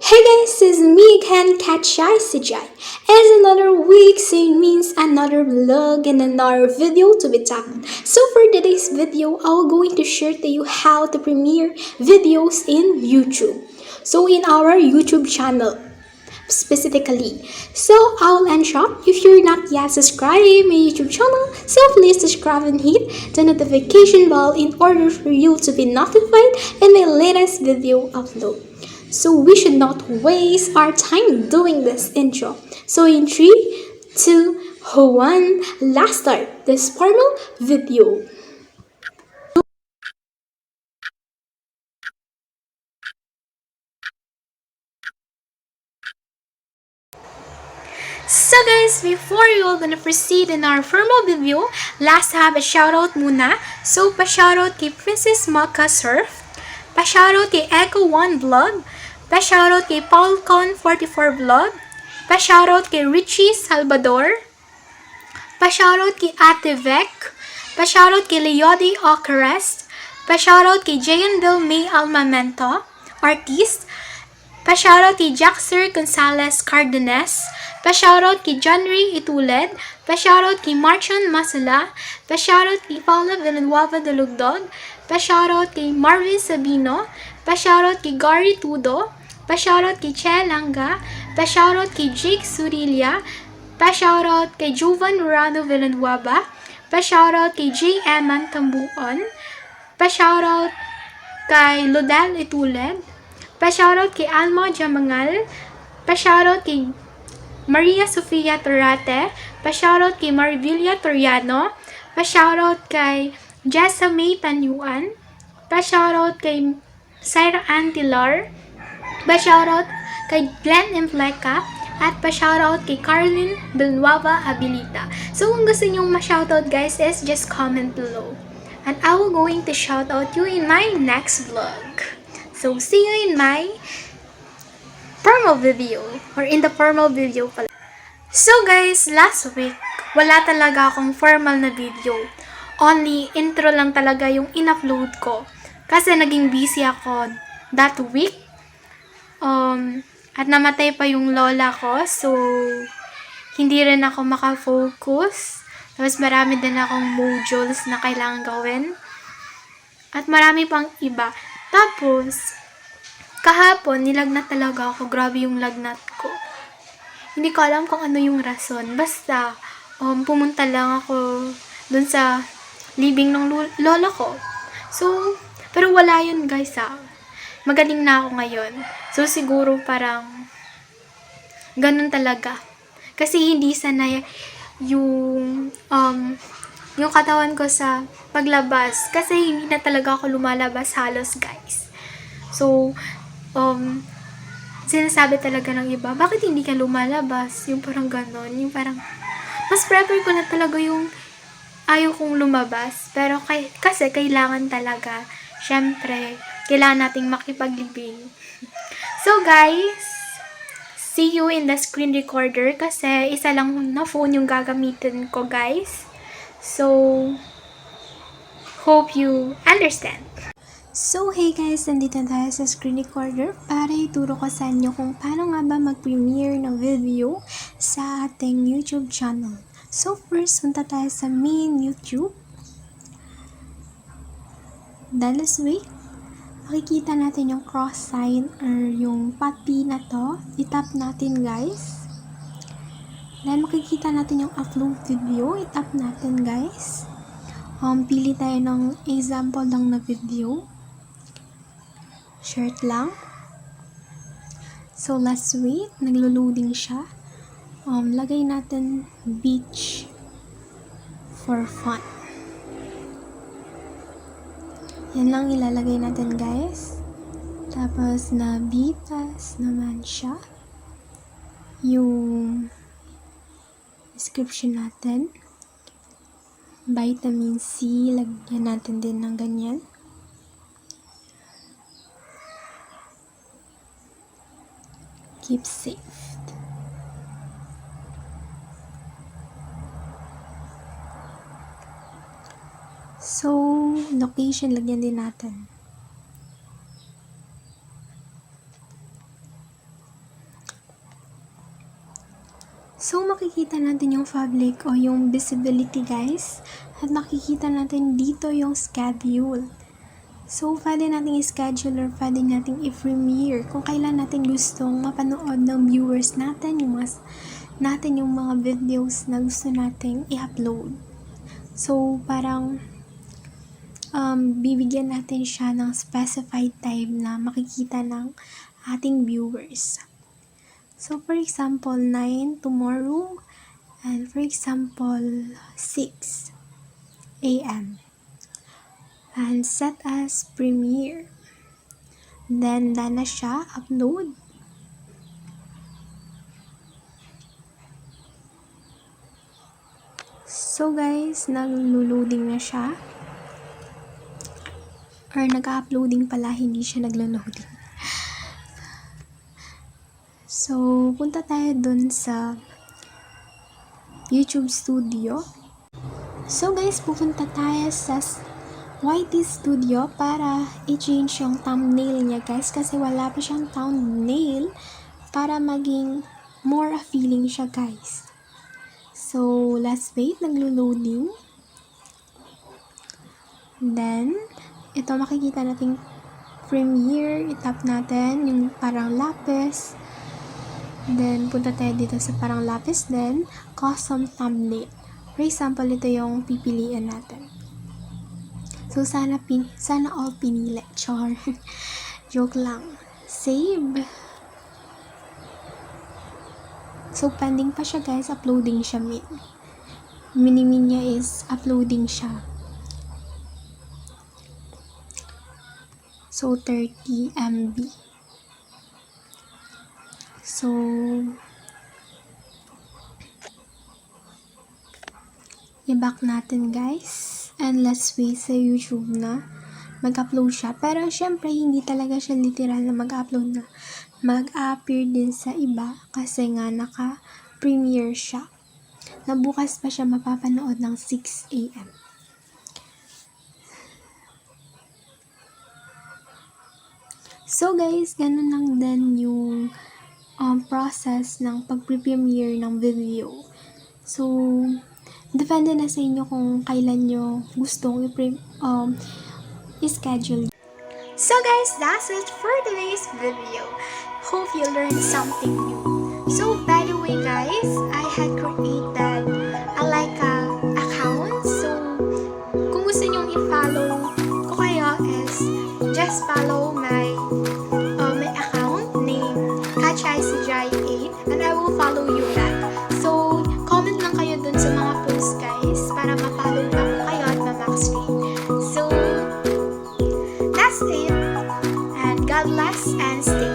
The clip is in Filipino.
Hey guys, it's me again, Kachyy Cjay. As another week, same means another vlog and another video to be done. So for today's video, I'm going to share to you how to premiere videos in YouTube. So in our YouTube channel specifically. So I'll ensure if you're not yet subscribed my YouTube channel, so please subscribe and hit the notification bell in order for you to be notified in my latest video upload. So we should not waste our time doing this intro. So in 3, 2, 1, let's start this formal video. So guys, before you're gonna proceed in our formal video, let's have a shoutout muna. So pa-shoutout kay Princess Maka Surf, pa-shoutout kay Echo1 Vlog, pa-shoutout kay Paulcon44 Vlog, pa-shoutout kay Richie Salvador, pa-shoutout kay Ate Vec, pa-shoutout kay Leody Ocarest, pa-shoutout kay Jayanville May Almamento, artist, pa-shoutout kay Jaxer Gonzalez Cardenas, pa-shoutout kay John Ray Itulid, pa-shoutout kay Marchon Masala, pa-shoutout kay Paula Villanueva Dalugdog, pa-shoutout kay Marvin Sabino, pa-shoutout kay Gary Tudo, pa-shoutout kay Che Langa, pa-shoutout kay Jake Surilla, pa-shoutout kay Jovan Urano Villanueva, pa-shoutout kay J. Eman Tambuon, pa-shoutout kay Lodel Itulid, pa-shoutout kay Alma Jamangal, pa-shoutout kay Maria Sofia Torate, pa-shoutout kay Marvilla Toriano, pa-shoutout kay Jessa May Tanyuan, pa-shoutout kay Syra Antilar, pa-shoutout kay Glenn Imfleca, at pa-shoutout kay Carlin Villanueva Habilita. So kung gusto nyong ma-shoutout guys is just comment below. And I will going to shoutout you in my next vlog. So see you in my formal video or in the formal video pala. So guys, last week wala talaga akong formal na video. Only intro lang talaga yung in-upload ko kasi naging busy ako that week. At namatay pa yung lola ko, so hindi rin ako makafocus. Tapos marami din akong modules na kailangan gawin. At marami pang iba. Tapos kahapon, nilagnat talaga ako. Grabe yung lagnat ko. Hindi ko alam kung ano yung rason. Basta, pumunta lang ako dun sa living ng lola ko. So, pero wala yun guys Magaling na ako ngayon. So, siguro parang ganun talaga. Kasi hindi sanay yung katawan ko sa paglabas. Kasi hindi na talaga ako lumalabas halos guys. So, sinasabi talaga ng iba, bakit hindi ka lumalabas? Yung parang ganon, yung parang, mas prefer ko na talaga yung ayaw kong lumabas. Pero kasi kailangan talaga, syempre, kailangan nating makipaglibing. So guys, see you in the screen recorder kasi isa lang na phone yung gagamitin ko guys. So, hope you understand. So, hey guys, nandito tayo sa screen recorder para ituro ko sa inyo kung paano nga ba mag-premiere ng video sa ating YouTube channel. So, first, punta tayo sa main YouTube. Then, let's wait. Makikita natin yung cross sign or yung paki na to. I-tap natin guys. Then, makikita natin yung upload video. I-tap natin guys. Pili tayo ng example lang na video. Shirt lang. So, let's wait. Naglo-loading siya. Lagay natin beach for fun. Yan lang ilalagay natin guys. Tapos, nabitas naman siya yung description natin. Vitamin C, lagyan natin din ng ganyan. Keep safe. So, location, lagyan din natin. So, makikita natin yung public o yung visibility, guys. At makikita natin dito yung schedule. So, pwede natin i-schedule or pwede natin i-premiere kung kailan natin gustong mapanood ng viewers natin, yung mga videos na gusto nating i-upload. So, parang bibigyan natin siya ng specified time na makikita ng ating viewers. So, for example, 9 tomorrow, and for example, 6 a.m. And set as premiere. Then, na siya, upload. So, guys, nag-loading na siya. Or nag-uploading pala, hindi siya nag-loading. So, punta tayo dun sa YouTube Studio. So, guys, pupunta tayo sa YT Studio para i-change yung thumbnail niya, guys. Kasi wala pa siyang thumbnail para maging more appealing siya, guys. So, let's wait. Naglo-loading. Then, ito makikita natin premiere. I-tap natin yung parang lapis. Then, punta tayo dito sa parang lapis. Then, custom thumbnail. For example, ito yung pipiliin natin. So, sana all pinili. Char. Joke lang. Save. So, pending pa siya, guys. Uploading siya. Minimin niya is uploading siya. So, 30 MB. So, i-back natin, guys. And let's wait sa YouTube na mag-upload siya. Pero, syempre, hindi talaga siya literal na mag-upload na. Mag-appear din sa iba kasi nga naka-premiere siya. Na bukas pa siya mapapanood ng 6 a.m. So, guys, ganun lang din yung process ng pag-premiere ng video. So, depende na sa inyo kung kailan nyo gustong i-schedule. So guys, that's it for today's video. Hope you learned something new. So by the way, guys, I had created a Lyka account. So kung gusto nyong i-follow ko kayo is just follow my account named Kachyy Cjay I, and I will follow you back. So comment lang kayo dun sa mga posts, guys, para ma-follow lang kayo at ma-max rate. So that's it, and God bless and stay